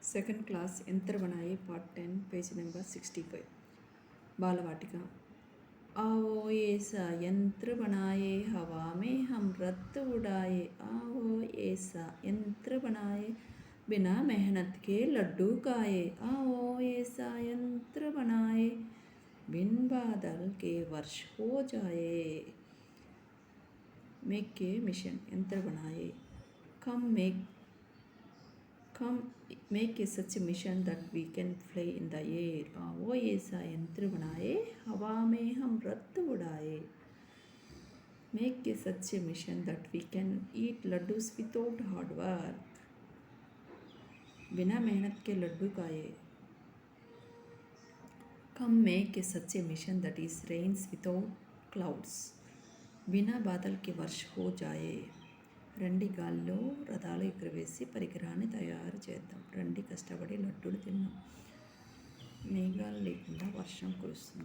Second class यंत्र बनाए part 10 page number 65 बालवाटिका। आओ ऐसा यंत्र बनाए हवा में हम रत्त उड़ाए। आओ ऐसा यंत्र बनाए बिना मेहनत के लड्डू खाए। आओ ऐसा यंत्र बनाए बिन बादल के वर्ष हो जाए। मेक ए मिशन यंत्र बनाए। Come make a such a mission that we can fly in the air. आओ ऐसा यंत्र बनाए हवा में हम रत्त उड़ाए. Make a such a mission that we can eat laddus without hard work. बिना मेहनत के लड्डू खाए. Come make a such a mission that is rains without clouds. बिना बादल के वर्ष हो जाए. రండి గాల్లో రథాలు ఎగురవేసి పరికరాన్ని తయారు చేద్దాం. రండి కష్టపడి లడ్డూలు తిన్నాం. మేఘాలు లేకుండా వర్షం కురుస్తుంది.